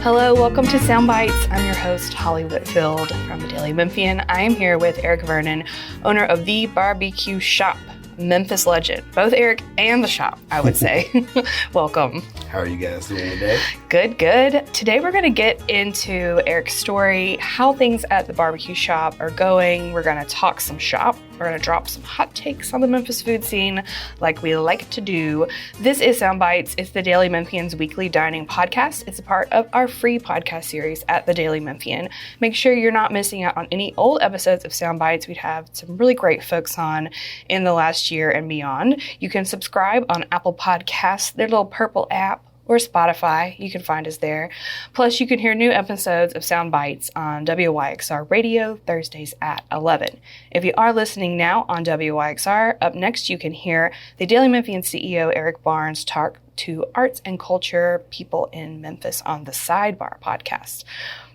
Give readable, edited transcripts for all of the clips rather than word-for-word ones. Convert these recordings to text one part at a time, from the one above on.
Hello, welcome to Sound Bites. I'm your host, Holly Whitfield from the Daily Memphian. I am here with Eric Vernon, owner of The Barbecue Shop, Memphis legend. Both Eric and the shop, I would say. Welcome. How are you guys doing today? Good, good. Today we're going to get into Eric's story, how things at the barbecue shop are going. We're going to talk some shop. We're going to drop some hot takes on the Memphis food scene like we like to do. This is Sound Bites. It's the Daily Memphian's weekly dining podcast. It's a part of our free podcast series at the Daily Memphian. Make sure you're not missing out on any old episodes of Sound Bites. We'd have some really great folks on in the last year and beyond. You can subscribe on Apple Podcasts, their little purple app, or Spotify. You can find us there. Plus, you can hear new episodes of Sound Bites on WYXR Radio Thursdays at 11. If you are listening now on WYXR, up next you can hear the Daily Memphian CEO Eric Barnes talk to arts and culture people in Memphis on the Sidebar podcast.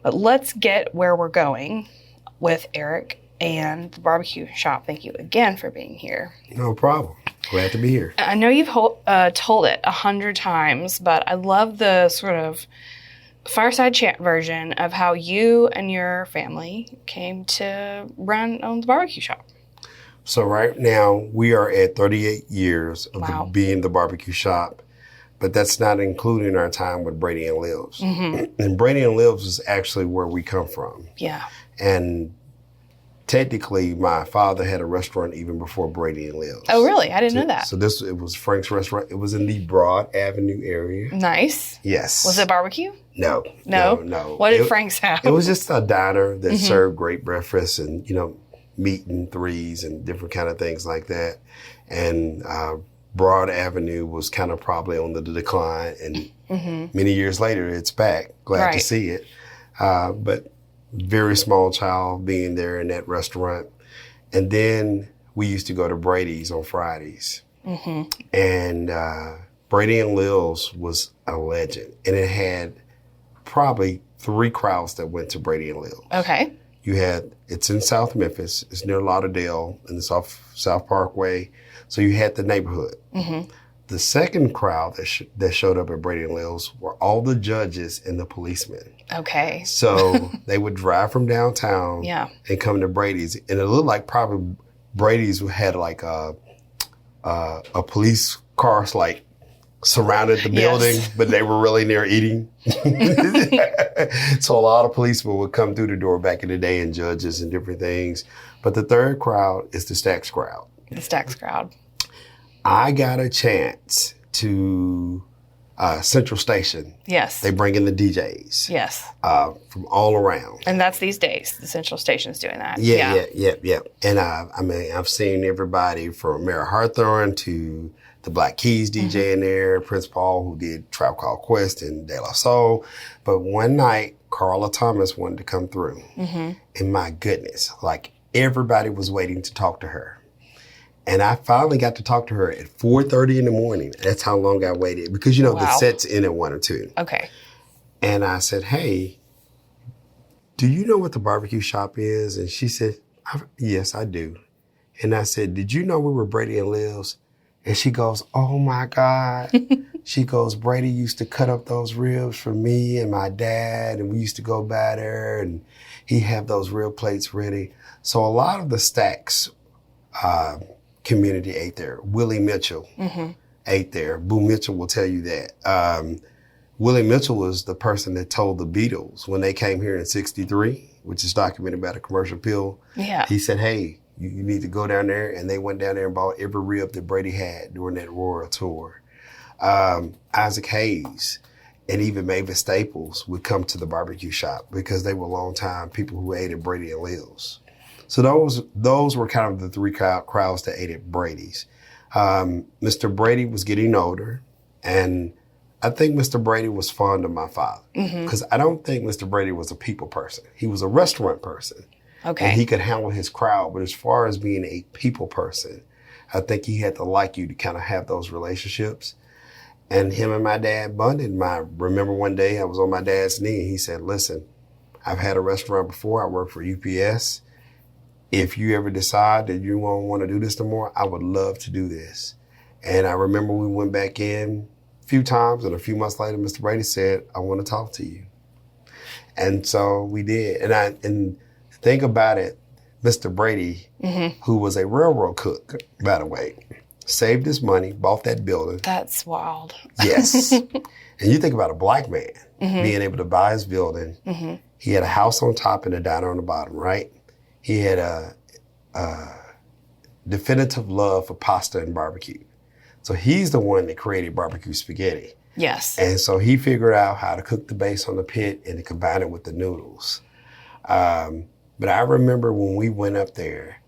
But let's get where we're going with Eric and the barbecue shop. Thank you again for being here. No problem. Glad to be here. I know you've told it 100 times, but I love the sort of fireside chat version of how you and your family came to own the barbecue shop. So right now we are at 38 years of being the barbecue shop, but that's not including our time with Brady and Liv's. Mm-hmm. And Brady and Liv's is actually where we come from. Yeah. And technically, my father had a restaurant even before Brady and Liv's. Oh, really? I didn't know that. So it was Frank's Restaurant. It was in the Broad Avenue area. Nice. Yes. Was it barbecue? No. What did Frank's have? It was just a diner that served great breakfast and, meat and threes and different kind of things like that. And Broad Avenue was kind of probably on the decline. And many years later, it's back. Glad to see it. But very small child being there in that restaurant. And then we used to go to Brady's on Fridays. Mm-hmm. And Brady and Liv's was a legend. And it had probably 3 crowds that went to Brady and Liv's. Okay. It's in South Memphis. It's near Lauderdale in the South Parkway. So you had the neighborhood. Mm-hmm. The second crowd that showed up at Brady and Liv's were all the judges and the policemen. Okay. So they would drive from downtown and come to Brady's. And it looked like probably Brady's had like a police car surrounded the building, but they were really near eating. So a lot of policemen would come through the door back in the day and judges and different things. But the third crowd is the Stacks crowd. The Stacks crowd. I got a chance to Central Station. Yes. They bring in the DJs. Yes. From all around. And that's these days. The Central Station's doing that. Yeah. And I've seen everybody from Mary Hawthorne to the Black Keys DJ in there, Prince Paul, who did Tribe Called Quest and De La Soul. But one night, Carla Thomas wanted to come through. Mm-hmm. And my goodness, everybody was waiting to talk to her. And I finally got to talk to her at 4:30 in the morning. That's how long I waited because, the set's in at 1 or 2. Okay. And I said, hey, do you know what the barbecue shop is? And she said, yes, I do. And I said, did you know we were Brady and Liv's? And she goes, oh my God. She goes, Brady used to cut up those ribs for me and my dad. And we used to go by there and he'd have those rib plates ready. So a lot of the Stacks, community ate there. Willie Mitchell ate there. Boo Mitchell will tell you that. Willie Mitchell was the person that told the Beatles when they came here in 1963, which is documented by the commercial pill. Yeah. He said, hey, you need to go down there. And they went down there and bought every rib that Brady had during that Royal tour. Isaac Hayes and even Mavis Staples would come to the barbecue shop because they were longtime people who ate at Brady and Liv's. So those were kind of the 3 crowds that ate at Brady's. Mr. Brady was getting older, and I think Mr. Brady was fond of my father because I don't think Mr. Brady was a people person. He was a restaurant person. Okay. And he could handle his crowd. But as far as being a people person, I think he had to like you to kind of have those relationships. And him and my dad bonded. I remember one day I was on my dad's knee and he said, listen, I've had a restaurant before. I worked for UPS. If you ever decide that you won't want to do this no more, I would love to do this. And I remember we went back in a few times, and a few months later, Mr. Brady said, I want to talk to you. And so we did. And think about it, Mr. Brady, who was a railroad cook, by the way, saved his money, bought that building. That's wild. Yes. And you think about a black man being able to buy his building. He had a house on top and a diner on the bottom, right? He had a definitive love for pasta and barbecue. So he's the one that created barbecue spaghetti. Yes. And so he figured out how to cook the base on the pit and to combine it with the noodles. But I remember when we went up there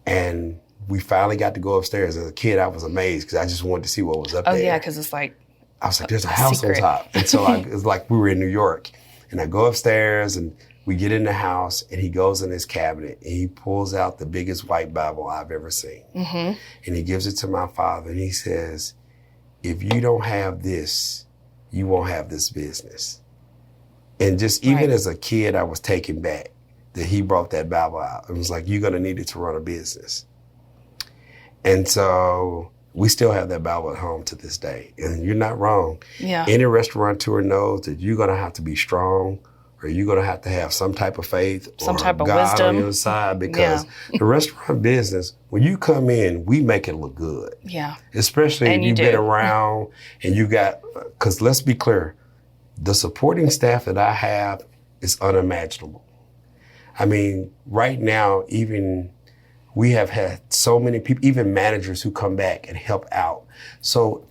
and we finally got to go upstairs. As a kid, I was amazed because I just wanted to see what was up there. Oh, yeah, because it's like I was like, there's a house secret. on top. And so it was like we were in New York. And I go upstairs and we get in the house and he goes in his cabinet and he pulls out the biggest white Bible I've ever seen. And he gives it to my father and he says, if you don't have this, you won't have this business. And just even as a kid, I was taken back that he brought that Bible out. It was like, you're going to need it to run a business. And so we still have that Bible at home to this day. And you're not wrong. Yeah. Any restaurateur knows that you're going to have to be strong or you're going to have some type of faith some or type of God wisdom on your side because the restaurant business, when you come in, we make it look good. Yeah. Especially if you've been around and you got, because let's be clear, the supporting staff that I have is unimaginable. I mean, right now, even we have had so many people, even managers who come back and help out. So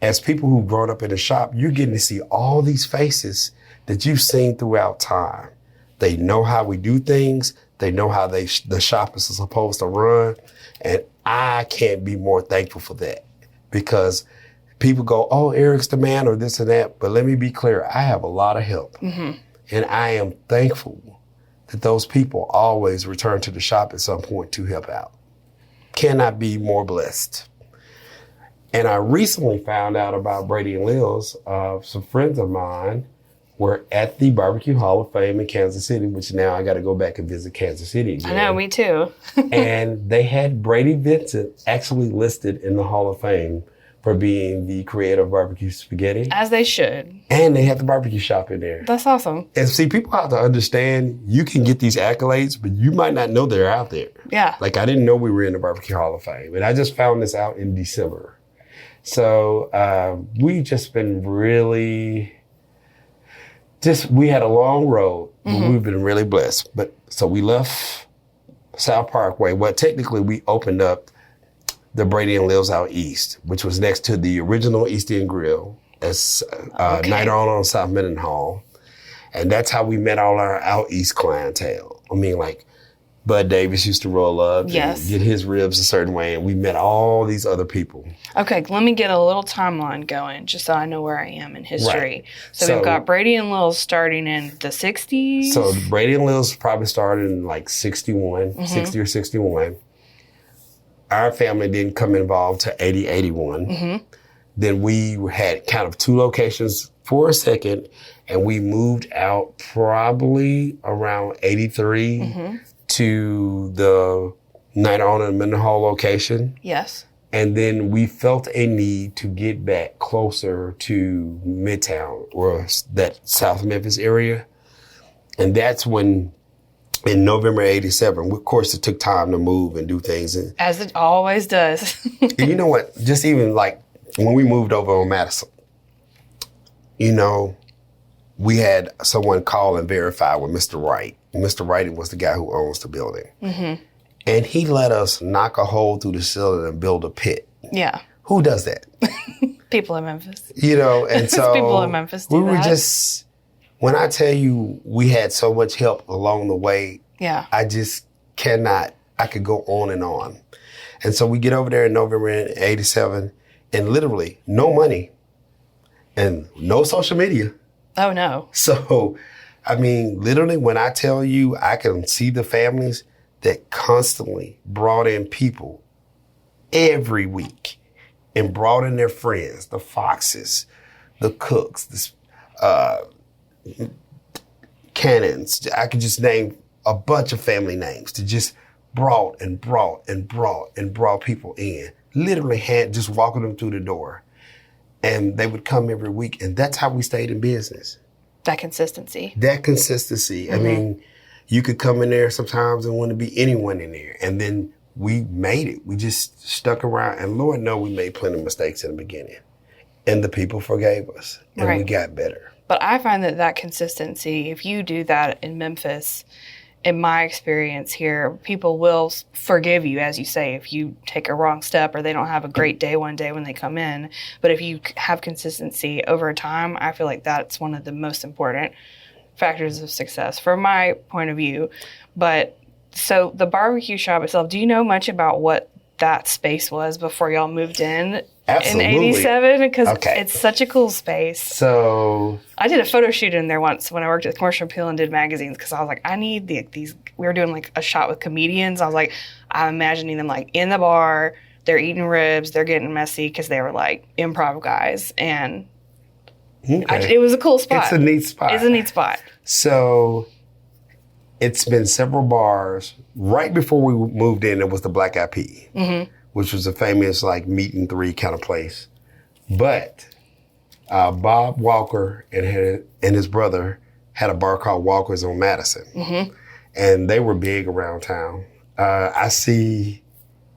as people who've grown up in the shop, you're getting to see all these faces that you've seen throughout time. They know how we do things. They know how the shop is supposed to run. And I can't be more thankful for that because people go, oh, Eric's the man or this and that. But let me be clear. I have a lot of help. And I am thankful that those people always return to the shop at some point to help out. Cannot be more blessed. And I recently found out about Brady and Lil's. Some friends of mine were at the Barbecue Hall of Fame in Kansas City, which now I got to go back and visit Kansas City again. I know, me too. And they had Brady Vincent actually listed in the Hall of Fame for being the creator of barbecue spaghetti. As they should. And they had the barbecue shop in there. That's awesome. And see, people have to understand you can get these accolades, but you might not know they're out there. Yeah. Like I didn't know we were in the Barbecue Hall of Fame. And I just found this out in December. So we've just been really, we had a long road, but we've been really blessed. But so we left South Parkway. Well, technically we opened up the Brady and Lil's out east, which was next to the original East End Grill. That's night on South Mendenhall. And that's how we met all our out east clientele. I mean, like Bud Davis used to roll up and get his ribs a certain way. And we met all these other people. Okay, let me get a little timeline going just so I know where I am in history. Right. So we've got Brady and Lil's starting in the 60s. So Brady and Lil's probably started in like 61, 60 or 61. Our family didn't come involved to 80, 81. Then we had kind of two locations for a second, and we moved out probably around 83 to the Night On and Mendenhall location. Yes. And then we felt a need to get back closer to Midtown or that South Memphis area. And that's when, in November 87, of course, it took time to move and do things. And, as it always does. and you know what? Just even like when we moved over on Madison, you know, we had someone call and verify with Mr. Wright. Mr. Wright was the guy who owns the building. And he let us knock a hole through the ceiling and build a pit. Yeah. Who does that? People in Memphis. You know, and so people in Memphis do we were that. just, when I tell you we had so much help along the way, I just cannot, I could go on and on. And so we get over there in November 87 and literally no money and no social media. Oh, no. So, I mean, literally when I tell you I can see the families that constantly brought in people every week and brought in their friends, the Foxes, the Cooks, the Cannons. I could just name a bunch of family names that just brought people in. Literally had just walking them through the door. And they would come every week. And that's how we stayed in business. That consistency. I mean, you could come in there sometimes and want to be anyone in there. And then we made it. We just stuck around. And Lord knows we made plenty of mistakes in the beginning. And the people forgave us. And we got better. But I find that consistency, if you do that in Memphis, in my experience here, people will forgive you, as you say, if you take a wrong step or they don't have a great day one day when they come in. But if you have consistency over time, I feel like that's one of the most important factors of success from my point of view. But so the barbecue shop itself, do you know much about what that space was before y'all moved in? Absolutely. In 87? Because it's such a cool space. So I did a photo shoot in there once when I worked at Commercial Appeal and did magazines, because I was like, I need these. We were doing like a shot with comedians. I was like, I'm imagining them like in the bar, they're eating ribs, they're getting messy because they were like improv guys. And it was a cool spot. It's a neat spot. It's a neat spot. So it's been several bars. Right before we moved in, it was the Black Eyed Peas, which was a famous like meet and three kind of place. But Bob Walker and his brother had a bar called Walker's on Madison. And they were big around town. I see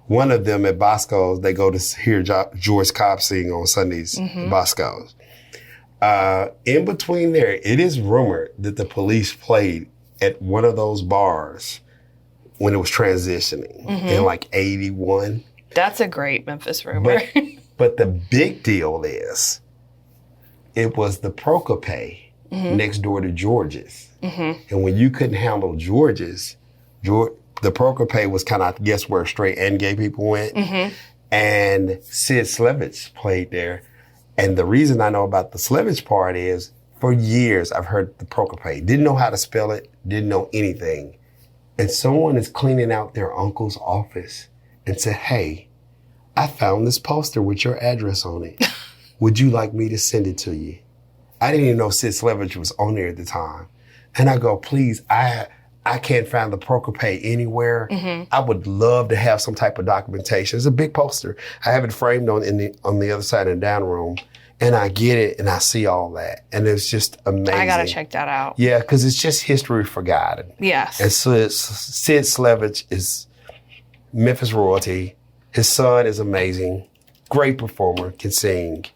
one of them at Bosco's. They go to hear George Cobb sing on Sundays at Bosco's. In between there, it is rumored that the police played at one of those bars when it was transitioning in like 81. That's a great Memphis rumor. But the big deal is it was the Procope next door to George's. And when you couldn't handle George's, the Procope was kind of, I guess, where straight and gay people went. And Sid Slevich played there. And the reason I know about the Slevich part is for years I've heard the Procope. Didn't know how to spell it, didn't know anything. And someone is cleaning out their uncle's office and said, hey, I found this poster with your address on it. Would you like me to send it to you? I didn't even know Sid Slevich was on there at the time. And I go, please, I can't find the Procope anywhere. I would love to have some type of documentation. It's a big poster. I have it framed on the other side of the down room. And I get it and I see all that. And it's just amazing. I got to check that out. Yeah, because it's just history forgotten. Yes. And Sid Slevich is Memphis royalty. His son is amazing. Great performer, can sing.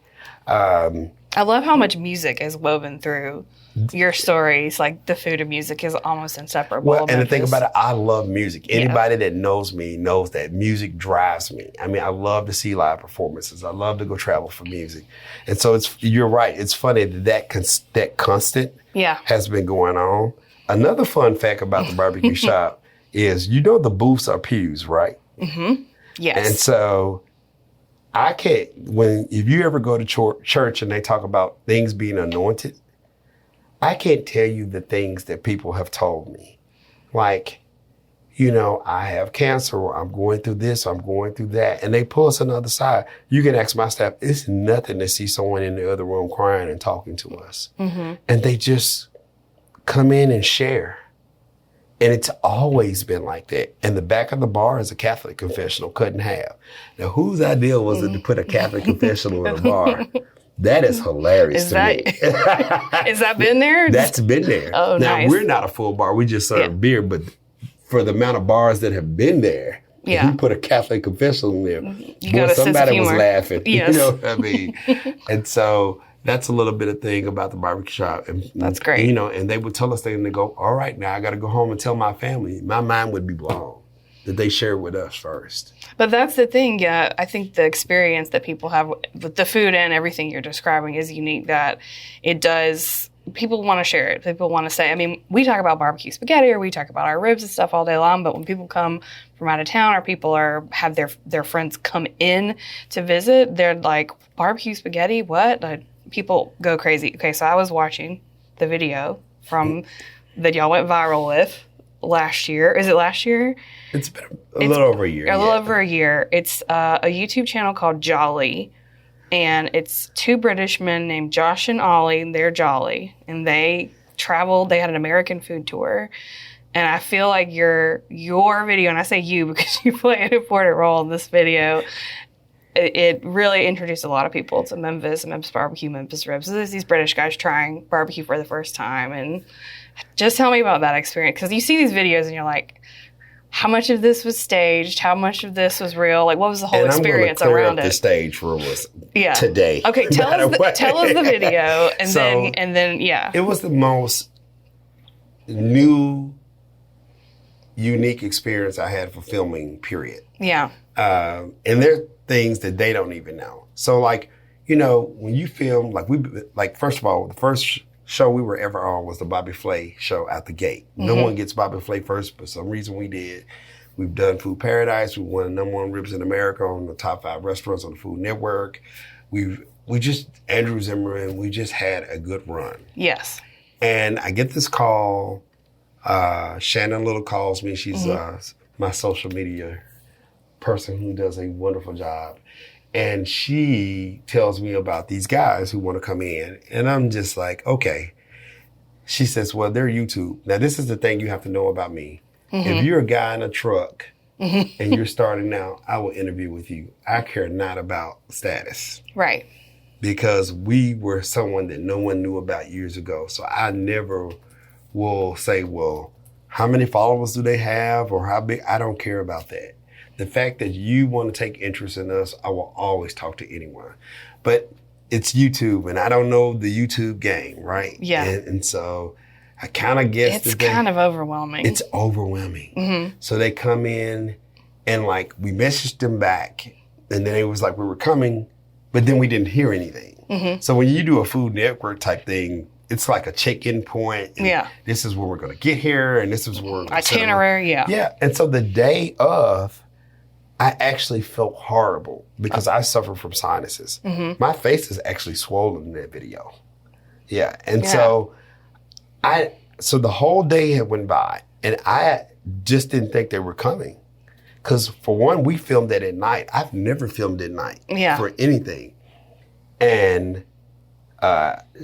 I love how much music is woven through your stories. Like the food and music is almost inseparable. Well, and the thing about it, I love music. Anybody that knows me knows that music drives me. I mean, I love to see live performances. I love to go travel for music. And so you're right. It's funny that constant has been going on. Another fun fact about the barbecue shop is, the booths are pews, right? Yes. And so if you ever go to church and they talk about things being anointed, I can't tell you the things that people have told me. Like, I have cancer, or I'm going through this, or I'm going through that. And they pull us on the other side. You can ask my staff, it's nothing to see someone in the other room crying and talking to us. And they just come in and share. And it's always been like that. And the back of the bar is a Catholic confessional, cut in half. Now, whose idea was it to put a Catholic confessional in a bar? That is hilarious to me. Has that been there? That's been there. Oh, now, nice. We're not a full bar. We just serve beer. But for the amount of bars that have been there, if you put a Catholic confessional in there, boy, somebody was laughing. Yes. You know what I mean? And so that's a little bit of thing about the barbecue shop. And, that's great. And they would tell us, and they go, all right, now I got to go home and tell my family. My mind would be blown that they share with us first. But that's the thing. Yeah, I think the experience that people have with the food and everything you're describing is unique, that it does. People want to share it. People want to say, I mean, we talk about barbecue spaghetti or we talk about our ribs and stuff all day long, but when people come from out of town or people have their friends come in to visit, they're like, barbecue spaghetti, what? People go crazy. Okay, so I was watching the video that y'all went viral with last year. Is it last year? It's been a little over a year. A little over a year. It's a YouTube channel called Jolly. And it's two British men named Josh and Ollie, and they're Jolly. And they traveled, they had an American food tour. And I feel like your video, and I say you because you play an important role in this video, it really introduced a lot of people to Memphis barbecue, Memphis ribs. So there's these British guys trying barbecue for the first time. And just tell me about that experience. Because you see these videos and you're like, how much of this was staged? How much of this was real? Like, what was the whole experience around it? The stage for us today. Okay, tell us the video, and then it was the most new, unique experience I had for filming. Period. Yeah. And there are things that they don't even know. So, like, you know, when you film, first of all, the first show we were ever on was the Bobby Flay show out the gate. No one gets Bobby Flay first, but for some reason we did. We've done Food Paradise. We won the #1 ribs in America on the top 5 restaurants on the Food Network. Andrew Zimmerman, we just had a good run. Yes. And I get this call. Shannon Little calls me. She's my social media person who does a wonderful job. And she tells me about these guys who want to come in. And I'm just like, okay. She says, well, they're YouTube. Now, this is the thing you have to know about me. If you're a guy in a truck and you're starting out, I will interview with you. I care not about status. Right. Because we were someone that no one knew about years ago. So I never will say, well, how many followers do they have or how big? I don't care about that. The fact that you want to take interest in us, I will always talk to anyone. But it's YouTube, and I don't know the YouTube game, right? Yeah. And so I kind of guess it's kind of overwhelming. It's overwhelming. So they come in, and like we messaged them back, and then it was like we were coming, but then we didn't hear anything. So when you do a Food Network type thing, it's like a check-in point. And this is where we're going to get here, and this is where we're going to itinerary. Yeah. And so the day of, I actually felt horrible because I suffer from sinuses. My face is actually swollen in that video. Yeah. And so the whole day had went by and I just didn't think they were coming. Because for one, we filmed that at night. I've never filmed at night for anything. And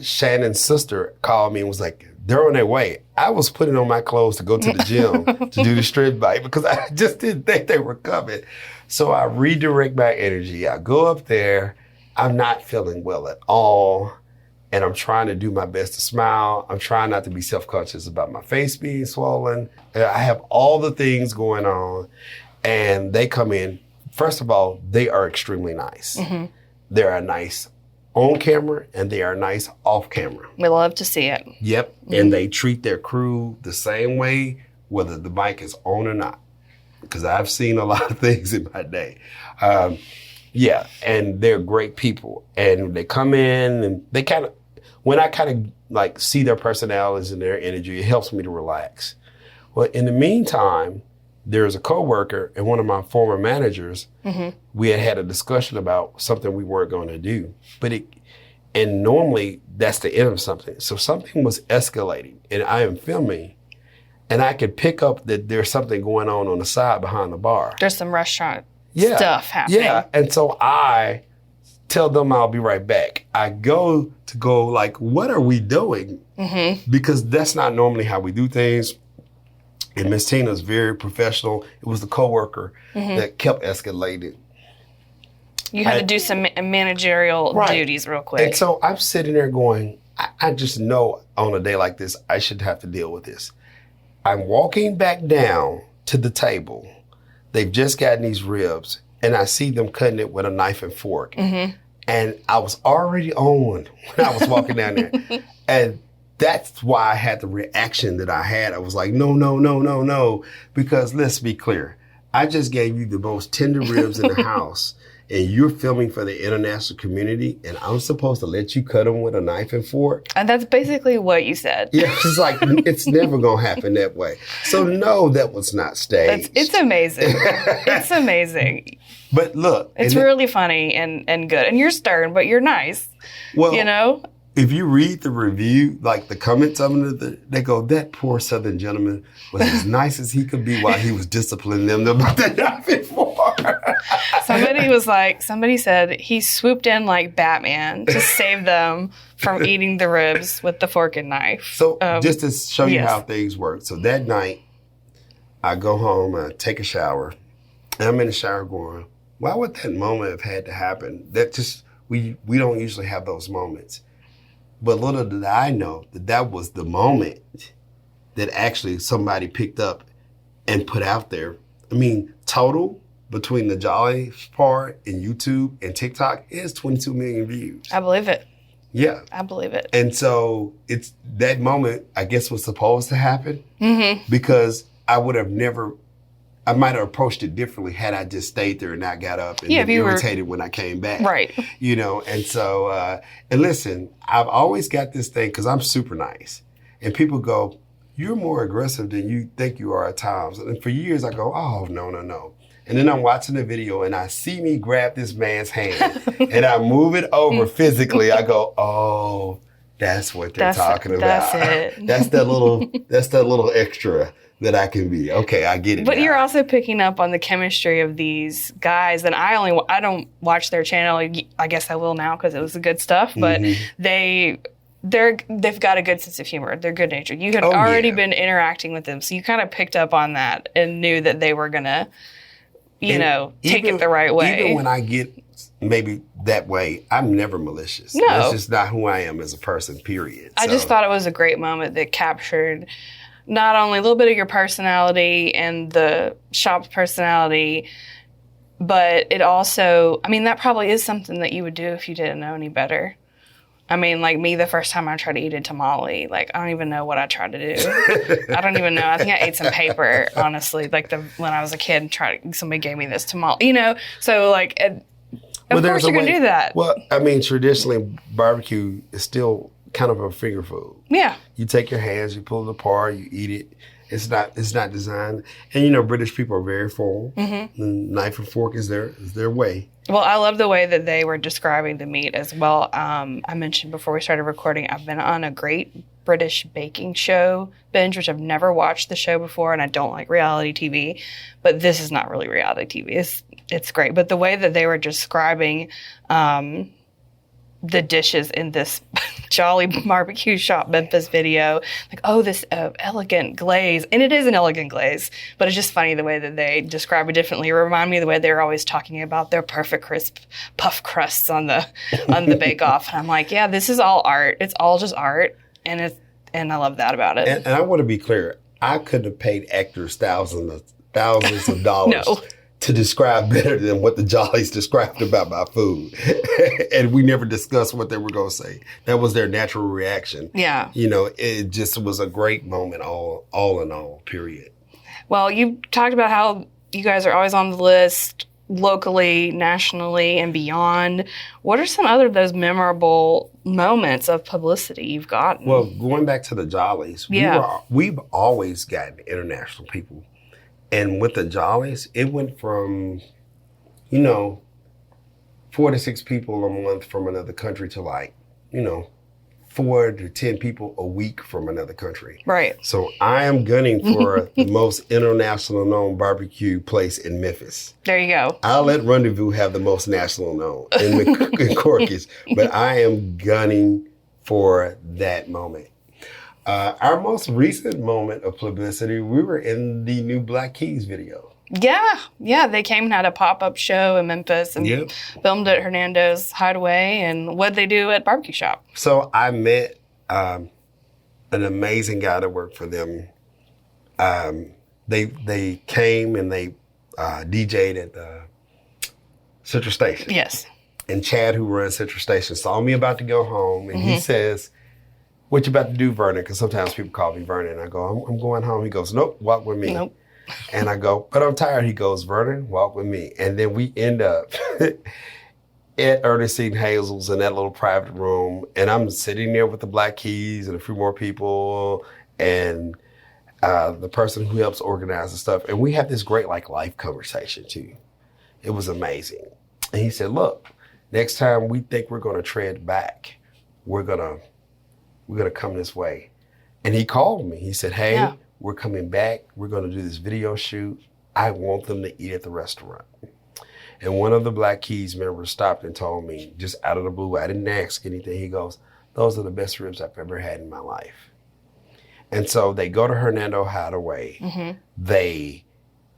Shannon's sister called me and was like, they're on their way. I was putting on my clothes to go to the gym to do the strip bike because I just didn't think they were coming. So I redirect my energy. I go up there. I'm not feeling well at all. And I'm trying to do my best to smile. I'm trying not to be self-conscious about my face being swollen. I have all the things going on. And they come in. First of all, they are extremely nice. They're nice on camera and they are nice off camera. We love to see it. Yep. And they treat their crew the same way, whether the bike is on or not. Because I've seen a lot of things in my day. And they're great people. And they come in and they when I like see their personalities and their energy, it helps me to relax. Well, in the meantime, there's a coworker and one of my former managers, we had a discussion about something we weren't going to do. And normally that's the end of something. So something was escalating and I am filming and I could pick up that there's something going on the side behind the bar. There's some restaurant stuff happening. Yeah. And so I tell them I'll be right back. I go like, what are we doing? Because that's not normally how we do things. And Miss Tina's very professional. It was the coworker that kept escalating. You had to do some managerial duties real quick. And so I'm sitting there going, I just know on a day like this, I should have to deal with this. I'm walking back down to the table. They've just gotten these ribs, and I see them cutting it with a knife and fork. And I was already on when I was walking down there. And that's why I had the reaction that I had. I was like, no. Because let's be clear. I just gave you the most tender ribs in the house and you're filming for the international community and I'm supposed to let you cut them with a knife and fork? And that's basically what you said. Yeah, it's like, it's never going to happen that way. So no, that was not staged. It's amazing. It's amazing. But look. It's really funny and good. And you're stern, but you're nice. Well, you know? If you read the review, like the comments of them, they go, that poor Southern gentleman was as nice as he could be while he was disciplining them about that knife and fork. Somebody said he swooped in like Batman to save them from eating the ribs with the fork and knife. So just to show you how things work. So that night, I go home, I take a shower, and I'm in the shower going, why would that moment have had to happen? That just, we don't usually have those moments. But little did I know that was the moment that actually somebody picked up and put out there. I mean, total between the Jolly part and YouTube and TikTok is 22 million views. I believe it. Yeah. I believe it. And so it's that moment, I guess, was supposed to happen because I might have approached it differently had I just stayed there and not got up and been irritated when I came back. Right. You know, and so, and listen, I've always got this thing because I'm super nice. And people go, you're more aggressive than you think you are at times. And for years I go, oh, no. And then I'm watching the video and I see me grab this man's hand and I move it over physically. I go, oh, that's what they're talking about. That's it. That's that little extra that I can be. Okay, I get it. But now. you're also picking up on the chemistry of these guys. And I don't watch their channel. I guess I will now because it was the good stuff. But they've got a good sense of humor. They're good natured. You had already been interacting with them. So you kind of picked up on that and knew that they were going to, take it the right way. Even when I get maybe that way, I'm never malicious. No. That's just not who I am as a person, period. I just thought it was a great moment that captured not only a little bit of your personality and the shop's personality, but it also, that probably is something that you would do if you didn't know any better. I mean, like me, the first time I tried to eat a tamale, I don't even know what I tried to do. I don't even know. I think I ate some paper, honestly, when I was a kid, somebody gave me this tamale, So, of course you're going to do that. Well, traditionally, barbecue is still kind of a finger food. Yeah. You take your hands, you pull it apart, you eat it. It's not designed. And, British people are very formal. Mm-hmm. The knife and fork is their way. Well, I love the way that they were describing the meat as well. I mentioned before we started recording, I've been on a great British baking show binge, which I've never watched the show before, and I don't like reality TV. But this is not really reality TV. It's great. But the way that they were describing the dishes in this Jolly Barbecue Shop Memphis video, this elegant glaze. And it is an elegant glaze, but it's just funny the way that they describe it differently. It reminded me of the way they were always talking about their perfect crisp puff crusts on the bake-off. And I'm like, yeah, this is all art. It's all just art. And I love that about it. And I want to be clear. I couldn't have paid actors thousands of dollars to describe better than what the Jollies described about my food. And we never discussed what they were going to say. That was their natural reaction. Yeah. It just was a great moment all in all, period. Well, you talked about how you guys are always on the list locally, nationally, and beyond. What are some other those memorable moments of publicity you've gotten? Well, going back to the Jollies, we've always gotten international people. And with the Jollies, it went from, 4 to 6 people a month from another country to 4 to 10 people a week from another country. Right. So I am gunning for the most international known barbecue place in Memphis. There you go. I'll let Rendezvous have the most national known in Corky's, but I am gunning for that moment. Our most recent moment of publicity, we were in the new Black Keys video. Yeah. They came and had a pop-up show in Memphis and filmed at Hernando's Hideaway. And what'd they do at Barbecue Shop? So I met an amazing guy that worked for them. They came and they DJ'd at the Central Station. Yes. And Chad, who runs Central Station, saw me about to go home, and he says, "What you about to do, Vernon?" Because sometimes people call me Vernon. I go, I'm going home. He goes, "Nope, walk with me." Nope. And I go, "But I'm tired." He goes, "Vernon, walk with me." And then we end up at Ernestine Hazel's in that little private room. And I'm sitting there with the Black Keys and a few more people and the person who helps organize the stuff. And we have this great life conversation too. It was amazing. And he said, "Look, next time we think we're going to tread back, we're going to come this way." And he called me. He said, "Hey, we're coming back. We're going to do this video shoot. I want them to eat at the restaurant." And one of the Black Keys members stopped and told me, just out of the blue, I didn't ask anything. He goes, "Those are the best ribs I've ever had in my life." And so they go to Hernando Hideaway. They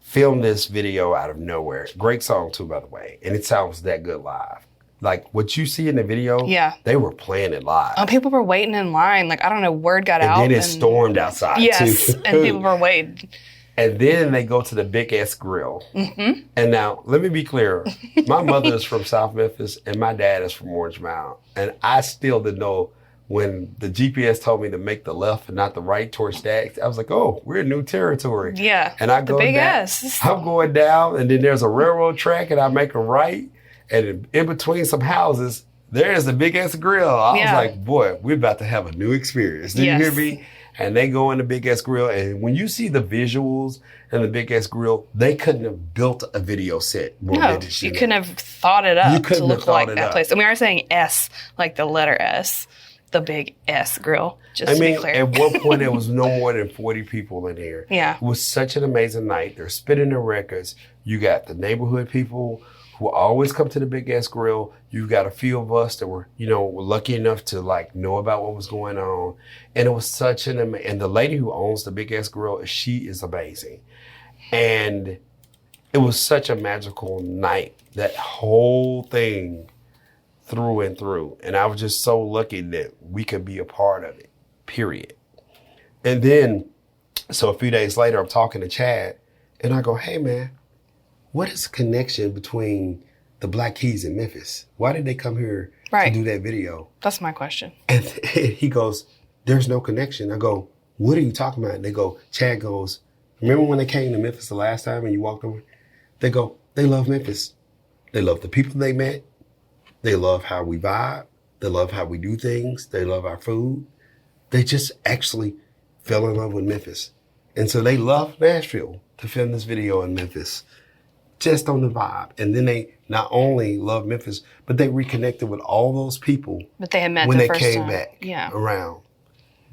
filmed this video out of nowhere. Great song too, by the way. And it sounds that good live. Like what you see in the video, they were playing it live. People were waiting in line. Like, I don't know, word got out. And then it stormed outside yes, too. and people were waiting. And then they go to the Big S Grill. Mm-hmm. And now, let me be clear. My mother is from South Memphis and my dad is from Orange Mound. And I still didn't know when the GPS told me to make the left and not the right towards Stacks. I was like, oh, we're in new territory. Yeah, and I go the Big down, S. I'm going down and then there's a railroad track and I make a right. And in between some houses, there's the Big S Grill. I was like, boy, we're about to have a new experience. Did you hear me? And they go in the Big S Grill. And when you see the visuals in the Big S Grill, they couldn't have built a video set more vintage. You couldn't have thought it up to look like that place. And we are saying S, like the letter S, the Big S Grill, just to be clear. At one point, there was no more than 40 people in here. Yeah. It was such an amazing night. They're spinning their records. You got the neighborhood people who always come to the Big S Grill. You've got a few of us that were lucky enough to know about what was going on. And it was such and the lady who owns the Big S Grill, she is amazing. And it was such a magical night, that whole thing through and through. And I was just so lucky that we could be a part of it, period. And then, so a few days later, I'm talking to Chad and I go, hey man, what is the connection between the Black Keys and Memphis? Why did they come here to do that video? That's my question. And he goes, there's no connection. I go, what are you talking about? And they go, Chad goes, remember when they came to Memphis the last time and you walked over? They go, they love Memphis. They love the people they met. They love how we vibe. They love how we do things. They love our food. They just actually fell in love with Memphis. And so they love Nashville to film this video in Memphis. Just on the vibe. And then they not only love Memphis, but they reconnected with all those people that they had met when the they first came time. back Yeah. around.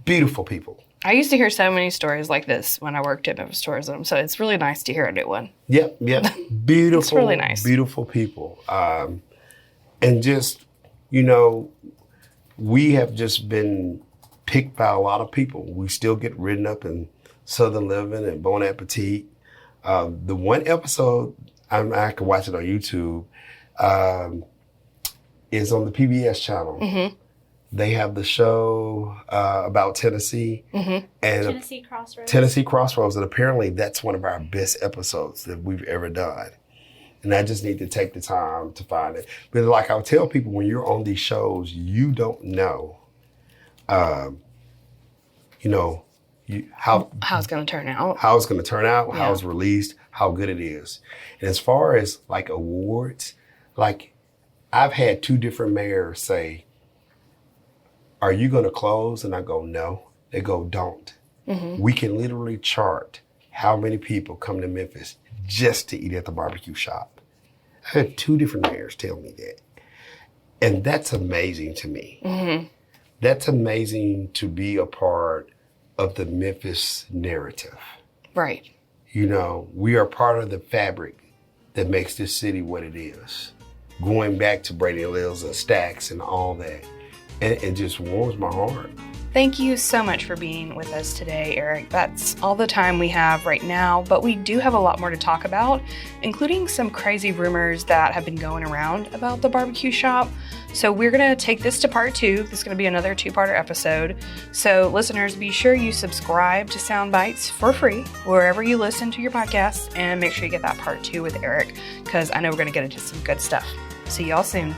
Beautiful people. I used to hear so many stories like this when I worked at Memphis Tourism, so it's really nice to hear a new one. Yep. Beautiful. It's really nice. Beautiful people. And just, we have just been picked by a lot of people. We still get written up in Southern Living and Bon Appetit. The one episode, I can watch it on YouTube, is on the PBS channel. Mm-hmm. They have the show about Tennessee. Mm-hmm. And Tennessee Crossroads. And apparently that's one of our best episodes that we've ever done. And I just need to take the time to find it. But like I'll tell people, when you're on these shows, you don't know, how it's going to turn out. How it's going to turn out, how it's released, how good it is. And as far as awards, I've had 2 different mayors say, are you going to close? And I go, no. They go, don't. Mm-hmm. We can literally chart how many people come to Memphis just to eat at the barbecue shop. I had 2 different mayors tell me that. And that's amazing to me. Mm-hmm. That's amazing to be a part of the Memphis narrative. Right. We are part of the fabric that makes this city what it is. Going back to Brady Lills and Stacks and all that. And it just warms my heart. Thank you so much for being with us today, Eric. That's all the time we have right now, but we do have a lot more to talk about, including some crazy rumors that have been going around about the barbecue shop. So we're going to take this to part 2. This is going to be another 2-parter episode. So listeners, be sure you subscribe to Sound Bites for free wherever you listen to your podcasts, and make sure you get that part 2 with Eric, because I know we're going to get into some good stuff. See y'all soon.